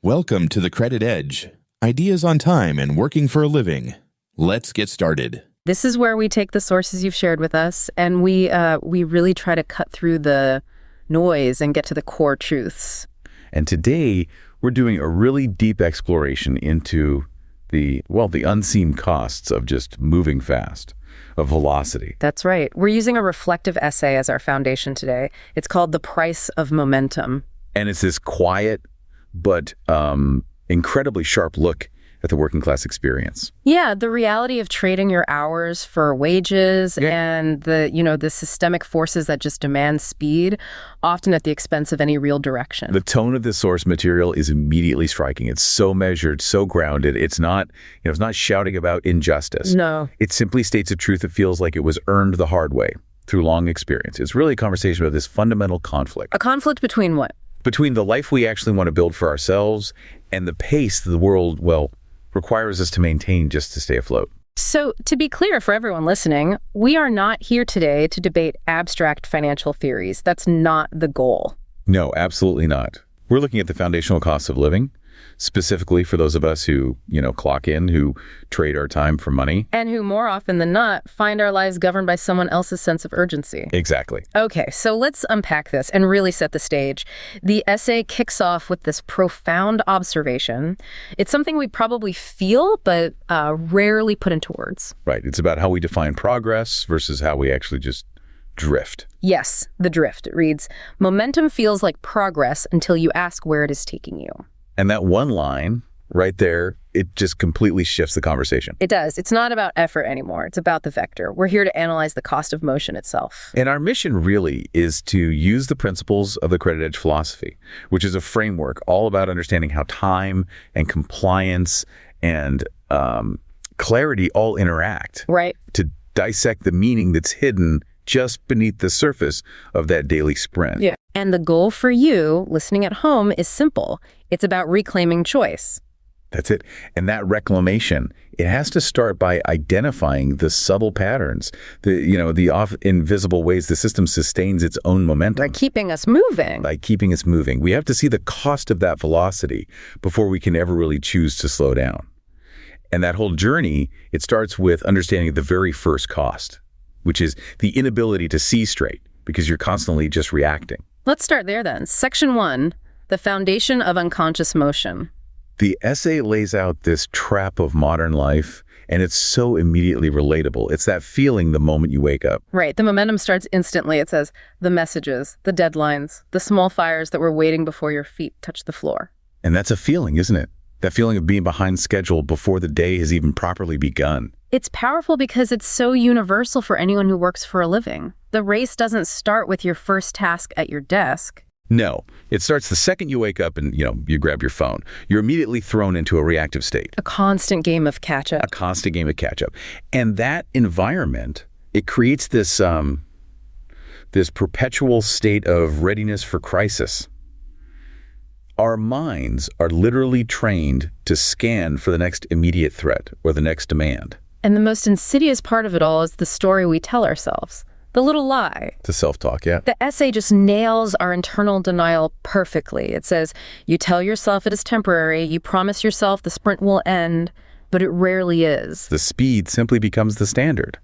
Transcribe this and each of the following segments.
Welcome to The Credit Edge. Ideas on time and working for a living. Let's get started. This is where we take the sources you've shared with us, and we really try to cut through the noise and get to the core truths. And today, we're doing a really deep exploration into the unseen costs of just moving fast, of velocity. That's right. We're using a reflective essay as our foundation today. It's called The Price of Momentum. And it's this quiet but incredibly sharp look at the working class experience. Yeah, the reality of trading your hours for wages and the systemic forces that just demand speed, often at the expense of any real direction. The tone of this source material is immediately striking. It's so measured, so grounded. It's not shouting about injustice. No. It simply states a truth that feels like it was earned the hard way through long experience. It's really a conversation about this fundamental conflict. A conflict between what? Between the life we actually want to build for ourselves and the pace that the world, requires us to maintain just to stay afloat. So, to be clear for everyone listening, we are not here today to debate abstract financial theories. That's not the goal. No, absolutely not. We're looking at the foundational costs of living, specifically for those of us who, clock in, who trade our time for money. And who more often than not find our lives governed by someone else's sense of urgency. Exactly. Okay, so let's unpack this and really set the stage. The essay kicks off with this profound observation. It's something we probably feel, but rarely put into words. Right. It's about how we define progress versus how we actually just drift. Yes, the drift. It reads, "Momentum feels like progress until you ask where it is taking you." And that one line right there, it just completely shifts the conversation. It does. It's not about effort anymore. It's about the vector. We're here to analyze the cost of motion itself. And our mission really is to use the principles of the Credit Edge philosophy, which is a framework all about understanding how time and compliance and clarity all interact. Right. To dissect the meaning that's hidden just beneath the surface of that daily sprint. Yeah. And the goal for you, listening at home, is simple. It's about reclaiming choice. That's it. And that reclamation, it has to start by identifying the subtle patterns, the often invisible ways the system sustains its own momentum. By keeping us moving. By keeping us moving. We have to see the cost of that velocity before we can ever really choose to slow down. And that whole journey, it starts with understanding the very first cost, which is the inability to see straight because you're constantly just reacting. Let's start there then. Section 1, the foundation of unconscious motion. The essay lays out this trap of modern life, and it's so immediately relatable. It's that feeling the moment you wake up. Right. The momentum starts instantly. It says the messages, the deadlines, the small fires that were waiting before your feet touch the floor. And that's a feeling, isn't it? That feeling of being behind schedule before the day has even properly begun. It's powerful because it's so universal for anyone who works for a living. The race doesn't start with your first task at your desk. No, it starts the second you wake up and, you grab your phone. You're immediately thrown into a reactive state. A constant game of catch-up. And that environment, it creates this perpetual state of readiness for crisis. Our minds are literally trained to scan for the next immediate threat or the next demand. And the most insidious part of it all is the story we tell ourselves. The little lie. The self-talk, yeah. The essay just nails our internal denial perfectly. It says, you tell yourself it is temporary, you promise yourself the sprint will end, but it rarely is. The speed simply becomes the standard.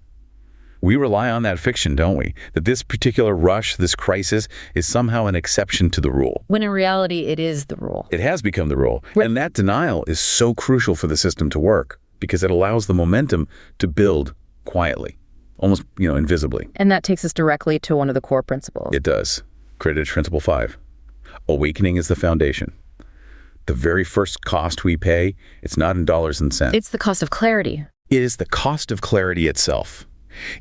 We rely on that fiction, don't we? That this particular rush, this crisis, is somehow an exception to the rule. When in reality, it is the rule. It has become the rule. And that denial is so crucial for the system to work because it allows the momentum to build quietly, almost, invisibly. And that takes us directly to one of the core principles. It does. Credit Edge Principle 5. Awakening is the foundation. The very first cost we pay, it's not in dollars and cents. It's the cost of clarity. It is the cost of clarity itself.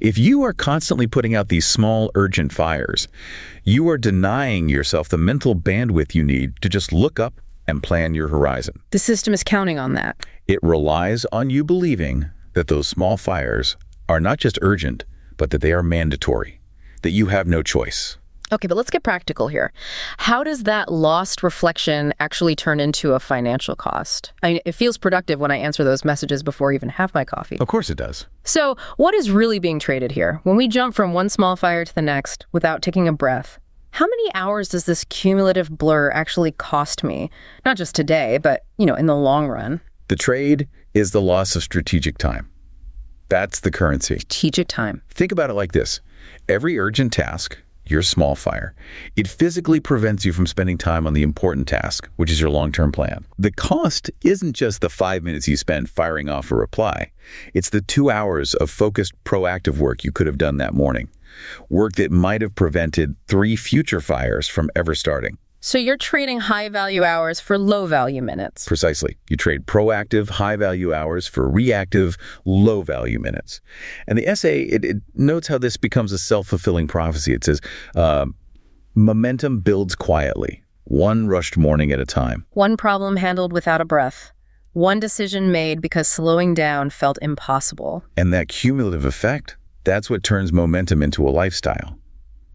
If you are constantly putting out these small, urgent fires, you are denying yourself the mental bandwidth you need to just look up and plan your horizon. The system is counting on that. It relies on you believing that those small fires are not just urgent, but that they are mandatory, that you have no choice. Okay, but let's get practical here. How does that lost reflection actually turn into a financial cost? I mean, it feels productive when I answer those messages before I even have my coffee. Of course it does. So what is really being traded here? When we jump from one small fire to the next without taking a breath, How many hours does this cumulative blur actually cost me? Not just today, but, in the long run. The trade is the loss of strategic time. That's the currency. Strategic time. Think about it like this. Every urgent task, your small fire, it physically prevents you from spending time on the important task, which is your long-term plan. The cost isn't just the 5 minutes you spend firing off a reply. It's the 2 hours of focused, proactive work you could have done that morning. Work that might have prevented 3 future fires from ever starting. So you're trading high-value hours for low-value minutes. Precisely. You trade proactive, high-value hours for reactive, low-value minutes. And the essay, it notes how this becomes a self-fulfilling prophecy. It says, momentum builds quietly, one rushed morning at a time. One problem handled without a breath. One decision made because slowing down felt impossible. And that cumulative effect, that's what turns momentum into a lifestyle.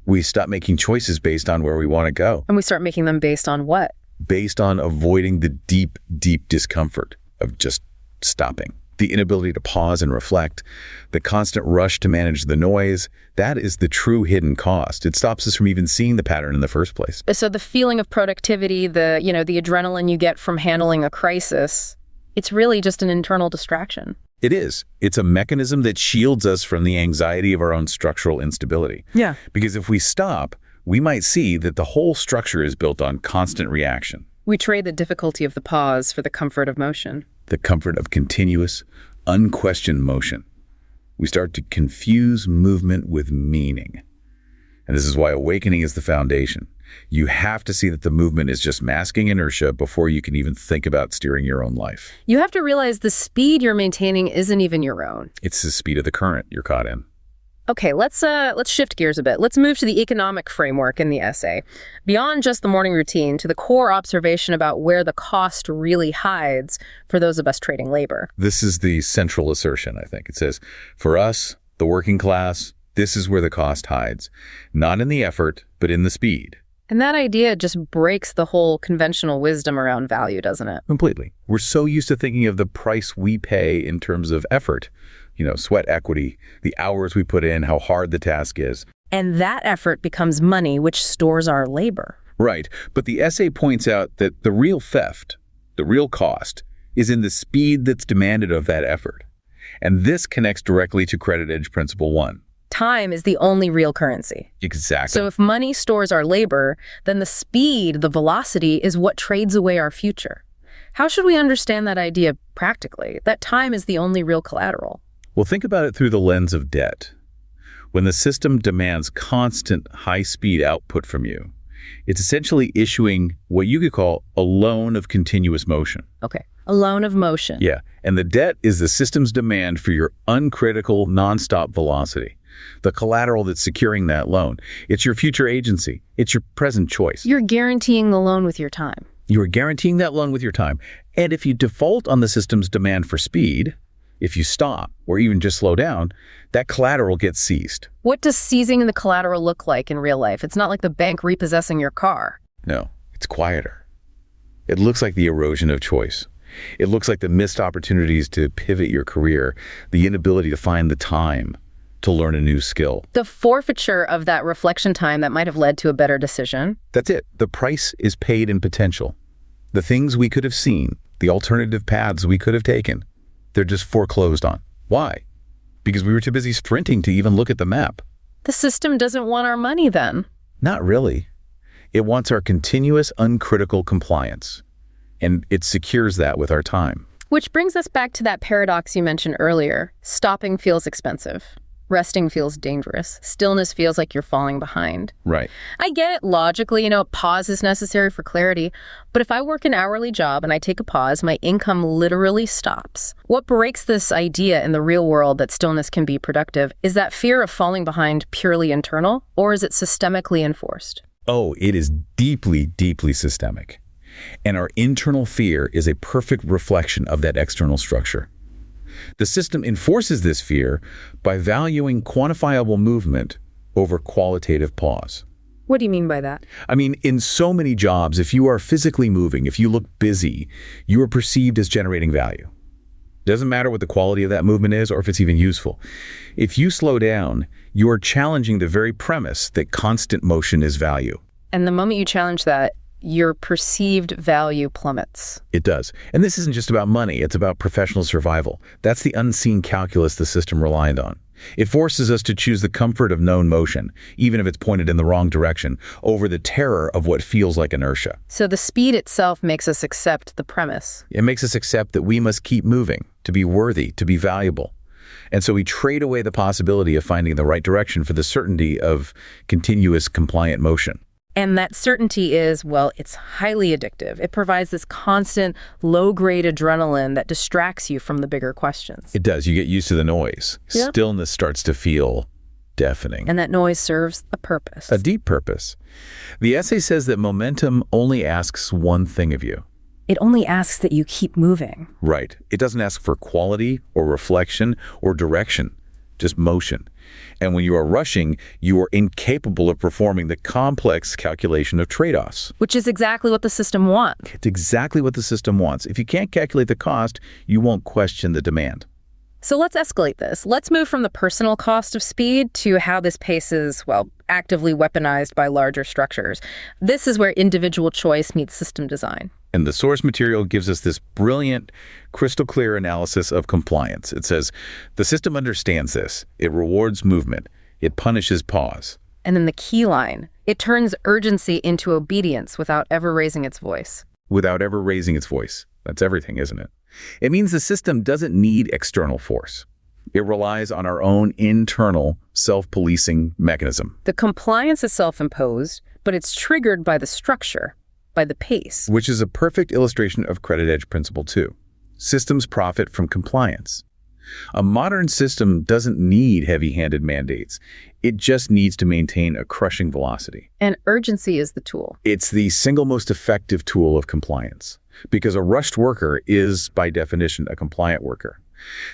We stop making choices based on where we want to go. And we start making them based on what? Based on avoiding the deep, deep discomfort of just stopping. The inability to pause and reflect, the constant rush to manage the noise, that is the true hidden cost. It stops us from even seeing the pattern in the first place. So the feeling of productivity, the adrenaline you get from handling a crisis, it's really just an internal distraction. It is. It's a mechanism that shields us from the anxiety of our own structural instability. Yeah. Because if we stop, we might see that the whole structure is built on constant reaction. We trade the difficulty of the pause for the comfort of motion. The comfort of continuous, unquestioned motion. We start to confuse movement with meaning. And this is why awakening is the foundation. You have to see that the movement is just masking inertia before you can even think about steering your own life. You have to realize the speed you're maintaining isn't even your own. It's the speed of the current you're caught in. Okay, let's shift gears a bit. Let's move to the economic framework in the essay. Beyond just the morning routine, to the core observation about where the cost really hides for those of us trading labor. This is the central assertion, I think. It says, for us, the working class, this is where the cost hides. Not in the effort, but in the speed. And that idea just breaks the whole conventional wisdom around value, doesn't it? Completely. We're so used to thinking of the price we pay in terms of effort. Sweat equity, the hours we put in, how hard the task is. And that effort becomes money, which stores our labor. Right. But the essay points out that the real theft, the real cost, is in the speed that's demanded of that effort. And this connects directly to Credit Edge Principle 1. Time is the only real currency. Exactly. So if money stores our labor, then the speed, the velocity, is what trades away our future. How should we understand that idea practically, that time is the only real collateral? Well, think about it through the lens of debt. When the system demands constant high-speed output from you, it's essentially issuing what you could call a loan of continuous motion. Okay, a loan of motion. Yeah, and the debt is the system's demand for your uncritical, nonstop velocity. The collateral that's securing that loan. It's your future agency. It's your present choice. You're guaranteeing the loan with your time. You are guaranteeing that loan with your time. And if you default on the system's demand for speed, if you stop or even just slow down, that collateral gets seized. What does seizing the collateral look like in real life? It's not like the bank repossessing your car. No, it's quieter. It looks like the erosion of choice. It looks like the missed opportunities to pivot your career, the inability to find the time to learn a new skill. The forfeiture of that reflection time that might have led to a better decision. That's it. The price is paid in potential. The things we could have seen, the alternative paths we could have taken, they're just foreclosed on. Why? Because we were too busy sprinting to even look at the map. The system doesn't want our money then. Not really. It wants our continuous, uncritical compliance. And it secures that with our time. Which brings us back to that paradox you mentioned earlier. Stopping feels expensive. Resting feels dangerous. Stillness feels like you're falling behind. Right. I get it logically, pause is necessary for clarity. But if I work an hourly job and I take a pause, my income literally stops. What breaks this idea in the real world that stillness can be productive? Is that fear of falling behind purely internal, or is it systemically enforced? Oh, it is deeply, deeply systemic. And our internal fear is a perfect reflection of that external structure. The system enforces this fear by valuing quantifiable movement over qualitative pause. What do you mean by that? I mean, in so many jobs, if you are physically moving, if you look busy, you are perceived as generating value. Doesn't matter what the quality of that movement is or if it's even useful. If you slow down, you are challenging the very premise that constant motion is value. And the moment you challenge that, your perceived value plummets. It does. And this isn't just about money. It's about professional survival. That's the unseen calculus the system relied on. It forces us to choose the comfort of known motion, even if it's pointed in the wrong direction, over the terror of what feels like inertia. So the speed itself makes us accept the premise. It makes us accept that we must keep moving, to be worthy, to be valuable. And so we trade away the possibility of finding the right direction for the certainty of continuous compliant motion. And that certainty is, well, it's highly addictive. It provides this constant, low-grade adrenaline that distracts you from the bigger questions. It does. You get used to the noise. Yep. Stillness starts to feel deafening. And that noise serves a purpose. A deep purpose. The essay says that momentum only asks one thing of you. It only asks that you keep moving. Right. It doesn't ask for quality or reflection or direction, just motion. And when you are rushing, you are incapable of performing the complex calculation of trade-offs. Which is exactly what the system wants. It's exactly what the system wants. If you can't calculate the cost, you won't question the demand. So let's escalate this. Let's move from the personal cost of speed to how this pace is, well, actively weaponized by larger structures. This is where individual choice meets system design. And the source material gives us this brilliant, crystal clear analysis of compliance. It says, the system understands this. It rewards movement. It punishes pause. And then the key line, it turns urgency into obedience without ever raising its voice. Without ever raising its voice. That's everything, isn't it? It means the system doesn't need external force. It relies on our own internal self-policing mechanism. The compliance is self-imposed, but it's triggered by the structure, by the pace. Which is a perfect illustration of credit edge principle 2. Systems profit from compliance. A modern system doesn't need heavy-handed mandates. It just needs to maintain a crushing velocity. And urgency is the tool. It's the single most effective tool of compliance, because a rushed worker is, by definition, a compliant worker.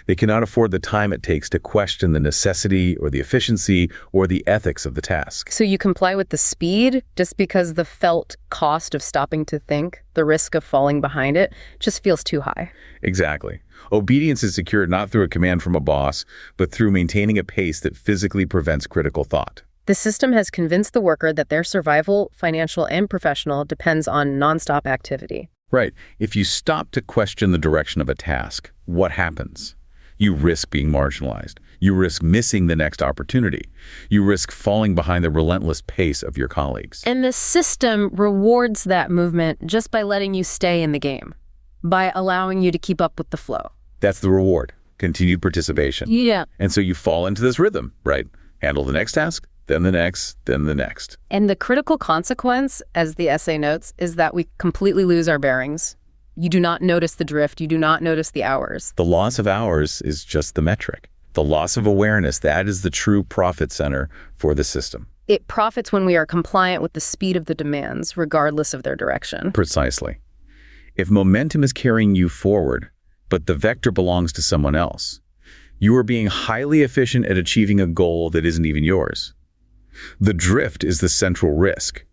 They cannot afford the time it takes to question the necessity or the efficiency or the ethics of the task. So you comply with the speed just because the felt cost of stopping to think, the risk of falling behind it, just feels too high. Exactly. Obedience is secured not through a command from a boss, but through maintaining a pace that physically prevents critical thought. The system has convinced the worker that their survival, financial and professional, depends on nonstop activity. Right. If you stop to question the direction of a task, what happens? You risk being marginalized. You risk missing the next opportunity. You risk falling behind the relentless pace of your colleagues. And the system rewards that movement just by letting you stay in the game, by allowing you to keep up with the flow. That's the reward, continued participation. Yeah. And so you fall into this rhythm, right? Handle the next task, then the next, then the next. And the critical consequence, as the essay notes, is that we completely lose our bearings. You do not notice the drift. You do not notice the hours. The loss of hours is just the metric. The loss of awareness, that is the true profit center for the system. It profits when we are compliant with the speed of the demands, regardless of their direction. Precisely. If momentum is carrying you forward, but the vector belongs to someone else, you are being highly efficient at achieving a goal that isn't even yours. The drift is the central risk.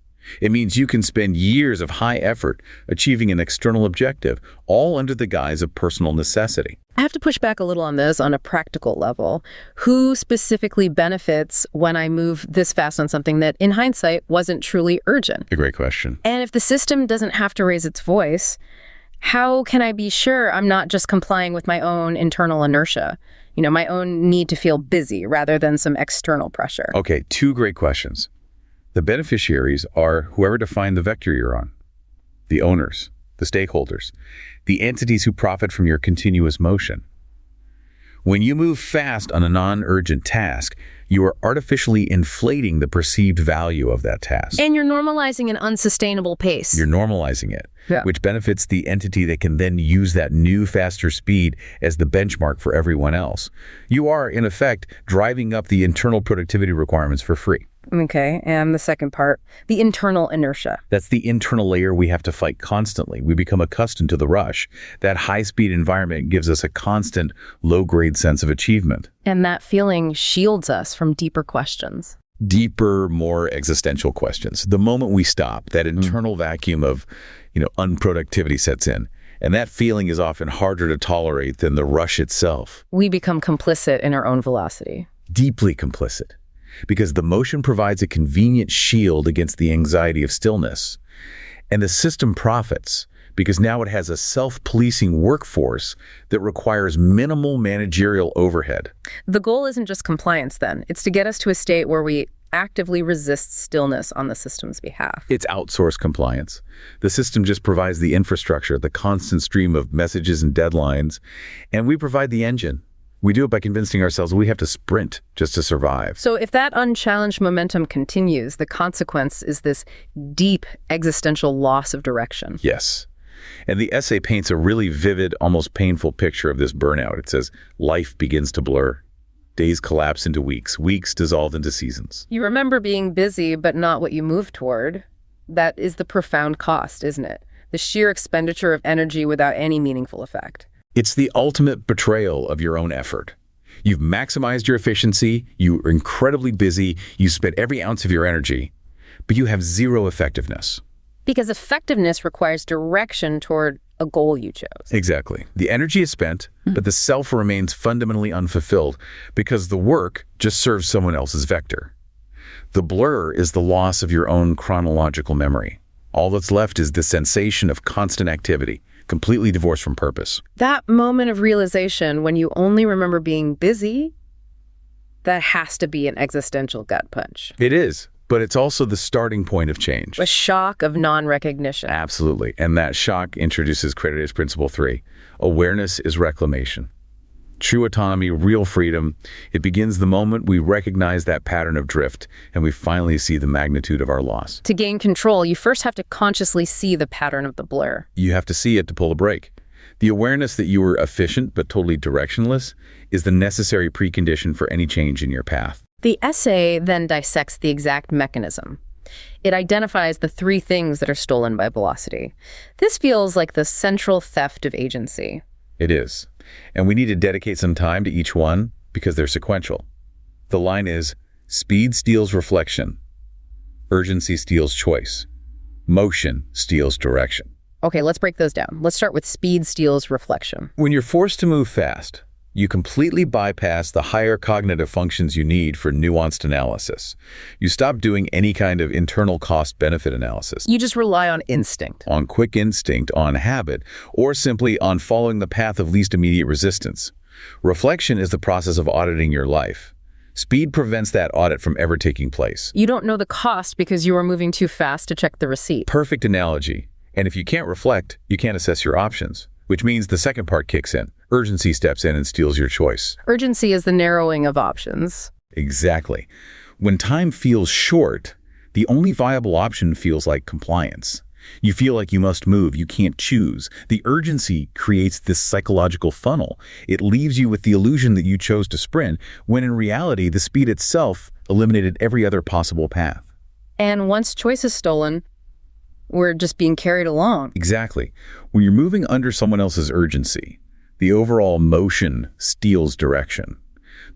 It means you can spend years of high effort achieving an external objective, all under the guise of personal necessity. I have to push back a little on this on a practical level. Who specifically benefits when I move this fast on something that, in hindsight, wasn't truly urgent? A great question. And if the system doesn't have to raise its voice, how can I be sure I'm not just complying with my own internal inertia? My own need to feel busy rather than some external pressure. Okay, 2 great questions. The beneficiaries are whoever defined the vector you're on, the owners, the stakeholders, the entities who profit from your continuous motion. When you move fast on a non-urgent task, you are artificially inflating the perceived value of that task. And you're normalizing an unsustainable pace. You're normalizing it, Yeah. which benefits the entity that can then use that new, faster speed as the benchmark for everyone else. You are, in effect, driving up the internal productivity requirements for free. Okay, and the second part, the internal inertia. That's the internal layer we have to fight constantly. We become accustomed to the rush. That high-speed environment gives us a constant, low-grade sense of achievement. And that feeling shields us from deeper questions. Deeper, more existential questions. The moment we stop, that internal vacuum of, unproductivity sets in. And that feeling is often harder to tolerate than the rush itself. We become complicit in our own velocity. Deeply complicit. because the motion provides a convenient shield against the anxiety of stillness. And the system profits because now it has a self-policing workforce that requires minimal managerial overhead. The goal isn't just compliance then. It's to get us to a state where we actively resist stillness on the system's behalf. It's outsourced compliance. The system just provides the infrastructure, the constant stream of messages and deadlines, and we provide the engine. We do it by convincing ourselves we have to sprint just to survive. So if that unchallenged momentum continues, the consequence is this deep existential loss of direction. Yes. And the essay paints a really vivid, almost painful picture of this burnout. It says, life begins to blur. Days collapse into weeks. Weeks dissolve into seasons. You remember being busy, but not what you move toward. That is the profound cost, isn't it? The sheer expenditure of energy without any meaningful effect. It's the ultimate betrayal of your own effort. You've maximized your efficiency, you're incredibly busy, you spent every ounce of your energy, but you have zero effectiveness. Because effectiveness requires direction toward a goal you chose. Exactly. The energy is spent, but the self remains fundamentally unfulfilled because the work just serves someone else's vector. The blur is the loss of your own chronological memory. All that's left is the sensation of constant activity, completely divorced from purpose. That moment of realization when you only remember being busy, that has to be an existential gut punch. It is, but it's also the starting point of change. A shock of non-recognition. Absolutely. And that shock introduces Creditor's Principle 3. Awareness is reclamation. True autonomy, real freedom, it begins the moment we recognize that pattern of drift and we finally see the magnitude of our loss. To gain control, you first have to consciously see the pattern of the blur. You have to see it to pull the brake. The awareness that you were efficient but totally directionless is the necessary precondition for any change in your path. The essay then dissects the exact mechanism. It identifies the three things that are stolen by velocity. This feels like the central theft of agency. It is. And we need to dedicate some time to each one because they're sequential. The line is, speed steals reflection. Urgency steals choice. Motion steals direction. Okay, let's break those down. Let's start with speed steals reflection. When you're forced to move fast, you completely bypass the higher cognitive functions you need for nuanced analysis. You stop doing any kind of internal cost-benefit analysis. You just rely on instinct. On quick instinct, on habit, or simply on following the path of least immediate resistance. Reflection is the process of auditing your life. Speed prevents that audit from ever taking place. You don't know the cost because you are moving too fast to check the receipt. Perfect analogy. And if you can't reflect, you can't assess your options, which means the second part kicks in. Urgency steps in and steals your choice. Urgency is the narrowing of options. Exactly. When time feels short, the only viable option feels like compliance. You feel like you must move, you can't choose. The urgency creates this psychological funnel. It leaves you with the illusion that you chose to sprint, when in reality, the speed itself eliminated every other possible path. And once choice is stolen, we're just being carried along. Exactly. When you're moving under someone else's urgency, the overall motion steals direction.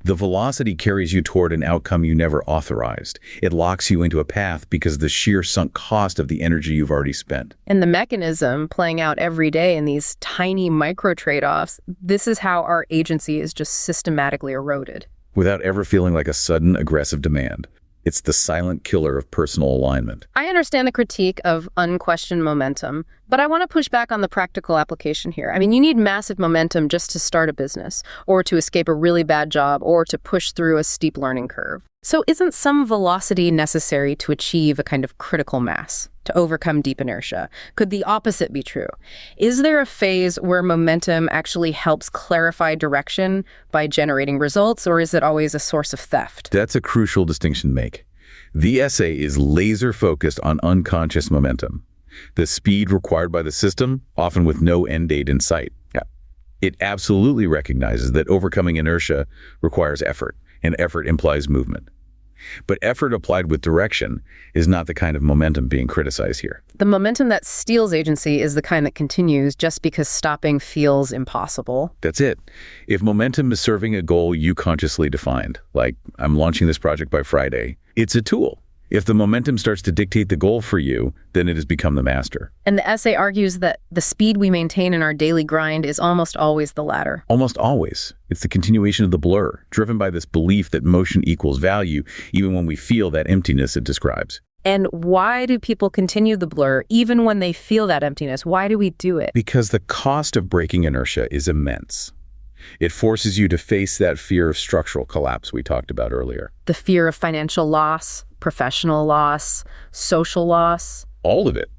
The velocity carries you toward an outcome you never authorized. It locks you into a path because of the sheer sunk cost of the energy you've already spent. And the mechanism playing out every day in these tiny micro trade-offs, this is how our agency is just systematically eroded. Without ever feeling like a sudden aggressive demand. It's the silent killer of personal alignment. I understand the critique of unquestioned momentum, but I want to push back on the practical application here. I mean, you need massive momentum just to start a business, or to escape a really bad job, or to push through a steep learning curve. So isn't some velocity necessary to achieve a kind of critical mass, to overcome deep inertia? Could the opposite be true? Is there a phase where momentum actually helps clarify direction by generating results, or is it always a source of theft? That's a crucial distinction to make. The essay is laser-focused on unconscious momentum, the speed required by the system, often with no end date in sight. Yeah. It absolutely recognizes that overcoming inertia requires effort, and effort implies movement. But effort applied with direction is not the kind of momentum being criticized here. The momentum that steals agency is the kind that continues just because stopping feels impossible. That's it. If momentum is serving a goal you consciously defined, like I'm launching this project by Friday, it's a tool. If the momentum starts to dictate the goal for you, then it has become the master. And the essay argues that the speed we maintain in our daily grind is almost always the latter. Almost always. It's the continuation of the blur, driven by this belief that motion equals value, even when we feel that emptiness it describes. And why do people continue the blur even when they feel that emptiness? Why do we do it? Because the cost of breaking inertia is immense. It forces you to face that fear of structural collapse we talked about earlier. The fear of financial loss, professional loss, social loss. All of it.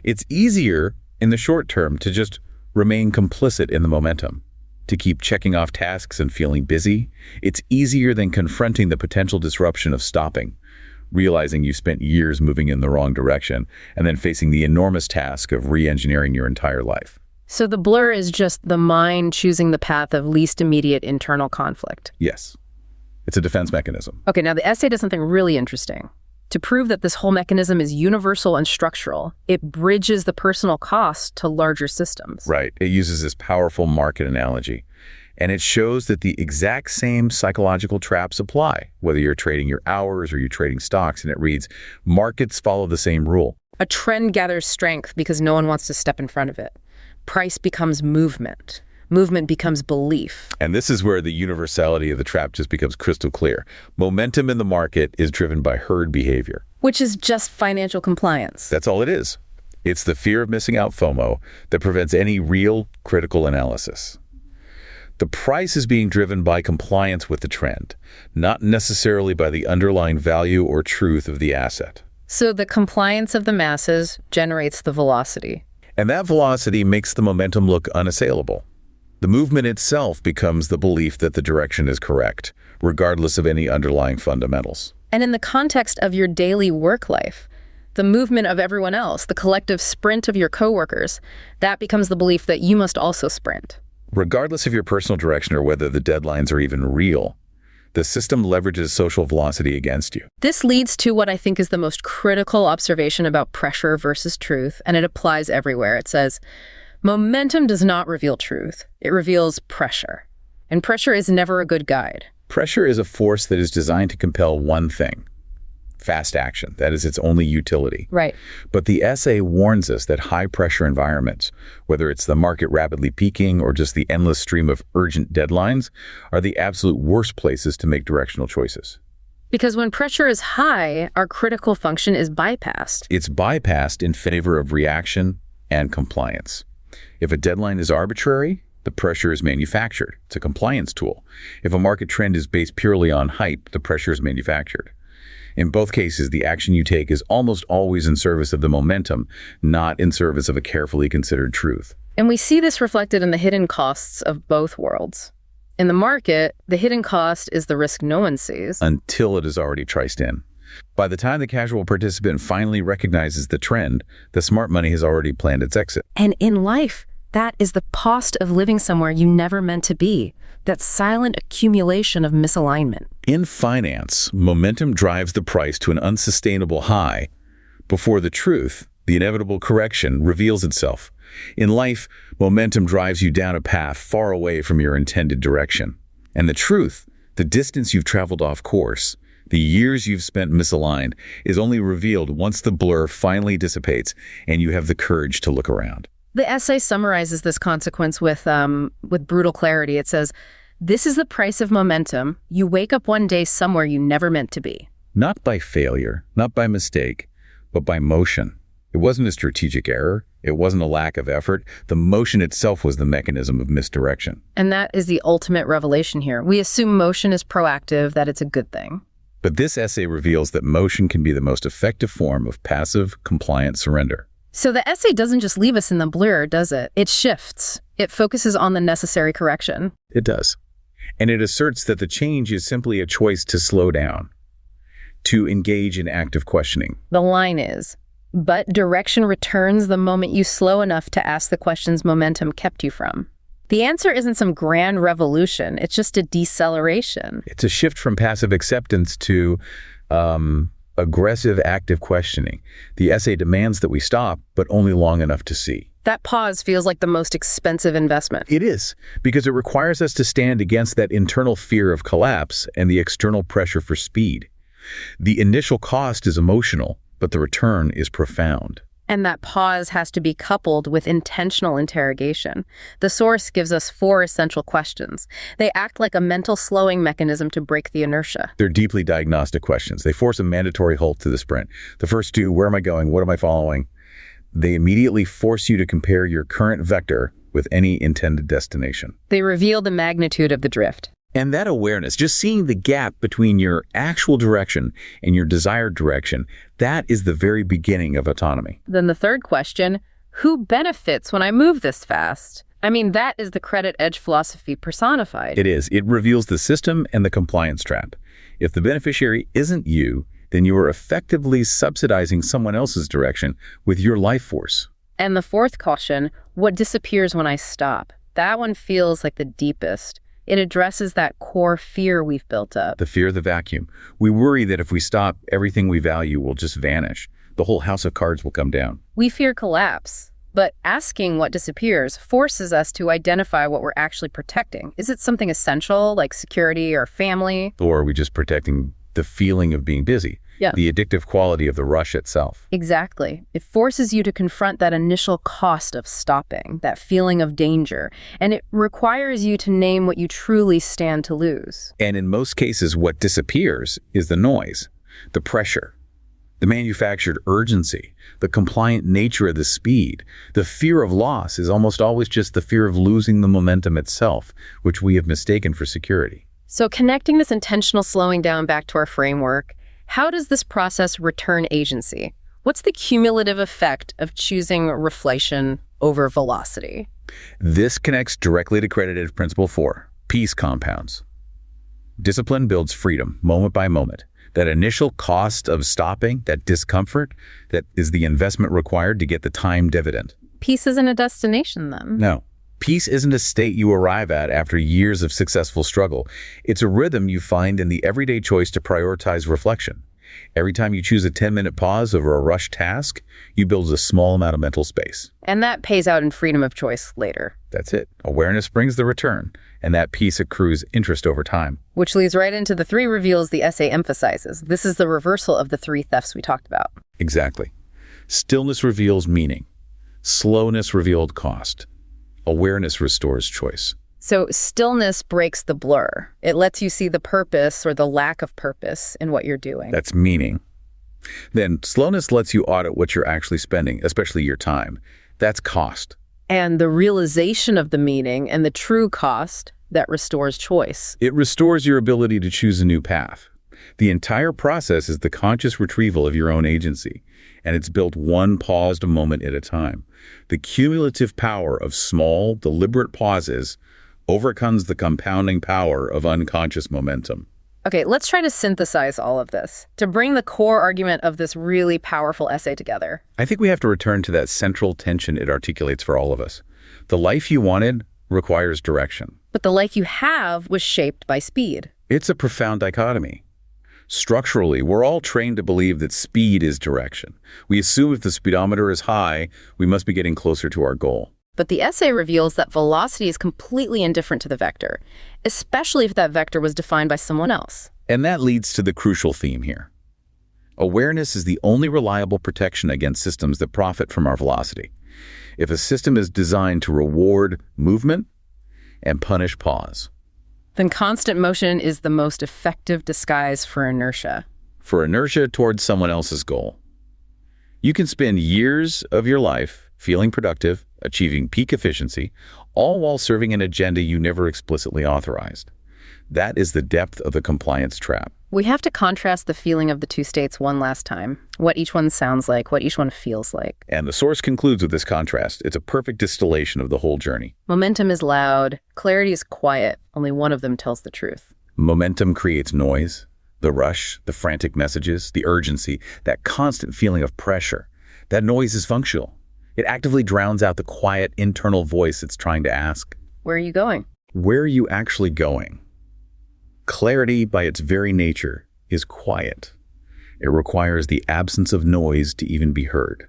It's easier in the short term to just remain complicit in the momentum, to keep checking off tasks and feeling busy. It's easier than confronting the potential disruption of stopping, realizing you spent years moving in the wrong direction, and then facing the enormous task of re-engineering your entire life. So the blur is just the mind choosing the path of least immediate internal conflict. Yes. It's a defense mechanism. Okay, now the essay does something really interesting. To prove that this whole mechanism is universal and structural, it bridges the personal cost to larger systems. Right. It uses this powerful market analogy. And it shows that the exact same psychological traps apply, whether you're trading your hours or you're trading stocks. And it reads, markets follow the same rule. A trend gathers strength because no one wants to step in front of it. Price becomes movement. Movement becomes belief. And this is where the universality of the trap just becomes crystal clear. Momentum in the market is driven by herd behavior. Which is just financial compliance. That's all it is. It's the fear of missing out, FOMO, that prevents any real critical analysis. The price is being driven by compliance with the trend, not necessarily by the underlying value or truth of the asset. So the compliance of the masses generates the velocity. And that velocity makes the momentum look unassailable. The movement itself becomes the belief that the direction is correct, regardless of any underlying fundamentals. And in the context of your daily work life, the movement of everyone else, the collective sprint of your coworkers, that becomes the belief that you must also sprint. Regardless of your personal direction or whether the deadlines are even real, the system leverages social velocity against you. This leads to what I think is the most critical observation about pressure versus truth, and it applies everywhere. It says, momentum does not reveal truth. It reveals pressure. And pressure is never a good guide. Pressure is a force that is designed to compel one thing: fast action. That is its only utility. Right. But the essay warns us that high-pressure environments, whether it's the market rapidly peaking or just the endless stream of urgent deadlines, are the absolute worst places to make directional choices. Because when pressure is high, our critical function is bypassed. It's bypassed in favor of reaction and compliance. If a deadline is arbitrary, the pressure is manufactured. It's a compliance tool. If a market trend is based purely on hype, the pressure is manufactured. In both cases, the action you take is almost always in service of the momentum, not in service of a carefully considered truth. And we see this reflected in the hidden costs of both worlds. In the market, the hidden cost is the risk no one sees. Until it is already priced in. By the time the casual participant finally recognizes the trend, the smart money has already planned its exit. And in life, that is the cost of living somewhere you never meant to be. That silent accumulation of misalignment. In finance, momentum drives the price to an unsustainable high before the truth, the inevitable correction, reveals itself. In life, momentum drives you down a path far away from your intended direction. And the truth, the distance you've traveled off course, the years you've spent misaligned, is only revealed once the blur finally dissipates and you have the courage to look around. The essay summarizes this consequence with brutal clarity. It says, this is the price of momentum. You wake up one day somewhere you never meant to be. Not by failure, not by mistake, but by motion. It wasn't a strategic error. It wasn't a lack of effort. The motion itself was the mechanism of misdirection. And that is the ultimate revelation here. We assume motion is proactive, that it's a good thing. But this essay reveals that motion can be the most effective form of passive, compliant surrender. So the essay doesn't just leave us in the blur, does it? It shifts. It focuses on the necessary correction. It does. And it asserts that the change is simply a choice to slow down, to engage in active questioning. The line is, but direction returns the moment you slow enough to ask the questions momentum kept you from. The answer isn't some grand revolution. It's just a deceleration. It's a shift from passive acceptance to aggressive, active questioning. The essay demands that we stop, but only long enough to see. That pause feels like the most expensive investment. It is, because it requires us to stand against that internal fear of collapse and the external pressure for speed. The initial cost is emotional, but the return is profound. And that pause has to be coupled with intentional interrogation. The source gives us 4 essential questions. They act like a mental slowing mechanism to break the inertia. They're deeply diagnostic questions. They force a mandatory halt to the sprint. The first 2, where am I going? What am I following? They immediately force you to compare your current vector with any intended destination. They reveal the magnitude of the drift. And that awareness, just seeing the gap between your actual direction and your desired direction, that is the very beginning of autonomy. Then the third question, who benefits when I move this fast? I mean, that is the credit edge philosophy personified. It is. It reveals the system and the compliance trap. If the beneficiary isn't you, then you are effectively subsidizing someone else's direction with your life force. And the fourth caution, what disappears when I stop? That one feels like the deepest. It addresses that core fear we've built up. The fear of the vacuum. We worry that if we stop, everything we value will just vanish. The whole house of cards will come down. We fear collapse, but asking what disappears forces us to identify what we're actually protecting. Is it something essential, like security or family? Or are we just protecting the feeling of being busy? Yeah. The addictive quality of the rush itself. Exactly. It forces you to confront that initial cost of stopping, that feeling of danger, and it requires you to name what you truly stand to lose. And in most cases, what disappears is the noise, the pressure, the manufactured urgency, the compliant nature of the speed. The fear of loss is almost always just the fear of losing the momentum itself, which we have mistaken for security. So connecting this intentional slowing down back to our framework, how does this process return agency? What's the cumulative effect of choosing reflation over velocity? This connects directly to credit edge principle 4, peace compounds. Discipline builds freedom, moment by moment. That initial cost of stopping, that discomfort, that is the investment required to get the time dividend. Peace isn't a destination, then. No. Peace isn't a state you arrive at after years of successful struggle. It's a rhythm you find in the everyday choice to prioritize reflection. Every time you choose a 10-minute pause over a rushed task, you build a small amount of mental space. And that pays out in freedom of choice later. That's it. Awareness brings the return, and that peace accrues interest over time. Which leads right into the 3 reveals the essay emphasizes. This is the reversal of the 3 thefts we talked about. Exactly. Stillness reveals meaning. Slowness revealed cost. Awareness restores choice. So stillness breaks the blur. It lets you see the purpose or the lack of purpose in what you're doing. That's meaning. Then slowness lets you audit what you're actually spending, especially your time. That's cost. And the realization of the meaning and the true cost that restores choice. It restores your ability to choose a new path. The entire process is the conscious retrieval of your own agency, and it's built one paused moment at a time. The cumulative power of small, deliberate pauses overcomes the compounding power of unconscious momentum. Okay, let's try to synthesize all of this to bring the core argument of this really powerful essay together. I think we have to return to that central tension it articulates for all of us. The life you wanted requires direction. But the life you have was shaped by speed. It's a profound dichotomy. Structurally, we're all trained to believe that speed is direction. We assume if the speedometer is high, we must be getting closer to our goal. But the essay reveals that velocity is completely indifferent to the vector, especially if that vector was defined by someone else. And that leads to the crucial theme here. Awareness is the only reliable protection against systems that profit from our velocity. If a system is designed to reward movement and punish pause, then constant motion is the most effective disguise for inertia. For inertia towards someone else's goal. You can spend years of your life feeling productive, achieving peak efficiency, all while serving an agenda you never explicitly authorized. That is the depth of the compliance trap. We have to contrast the feeling of the 2 states one last time, what each one sounds like, what each one feels like. And the source concludes with this contrast. It's a perfect distillation of the whole journey. Momentum is loud, clarity is quiet, only one of them tells the truth. Momentum creates noise, the rush, the frantic messages, the urgency, that constant feeling of pressure. That noise is functional. It actively drowns out the quiet internal voice it's trying to ask. Where are you going? Where are you actually going? Clarity, by its very nature, is quiet. It requires the absence of noise to even be heard.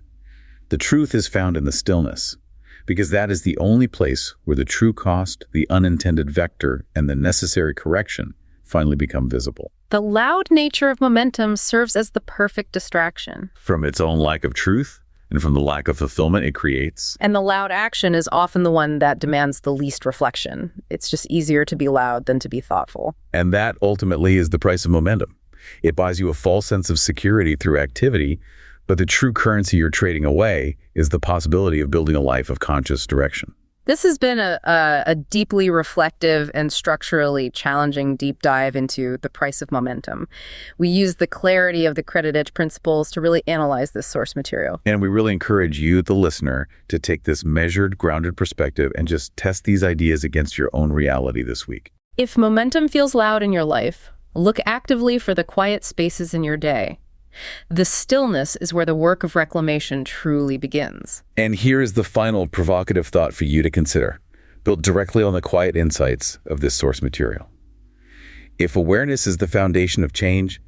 The truth is found in the stillness, because that is the only place where the true cost, the unintended vector, and the necessary correction finally become visible. The loud nature of momentum serves as the perfect distraction. From its own lack of truth and from the lack of fulfillment it creates. And the loud action is often the one that demands the least reflection. It's just easier to be loud than to be thoughtful. And that ultimately is the price of momentum. It buys you a false sense of security through activity, but the true currency you're trading away is the possibility of building a life of conscious direction. This has been a deeply reflective and structurally challenging deep dive into the price of momentum. We use the clarity of the credit edge principles to really analyze this source material. And we really encourage you, the listener, to take this measured, grounded perspective and just test these ideas against your own reality this week. If momentum feels loud in your life, look actively for the quiet spaces in your day. The stillness is where the work of reclamation truly begins. And here is the final provocative thought for you to consider, built directly on the quiet insights of this source material. If awareness is the foundation of change,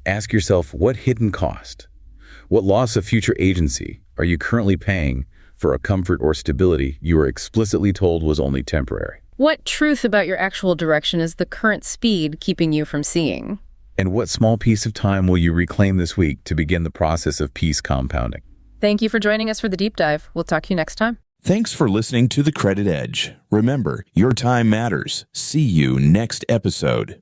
ask yourself what hidden cost, what loss of future agency are you currently paying for a comfort or stability you were explicitly told was only temporary? What truth about your actual direction is the current speed keeping you from seeing? And what small piece of time will you reclaim this week to begin the process of peace compounding? Thank you for joining us for the deep dive. We'll talk to you next time. Thanks for listening to The Credit Edge. Remember, your time matters. See you next episode.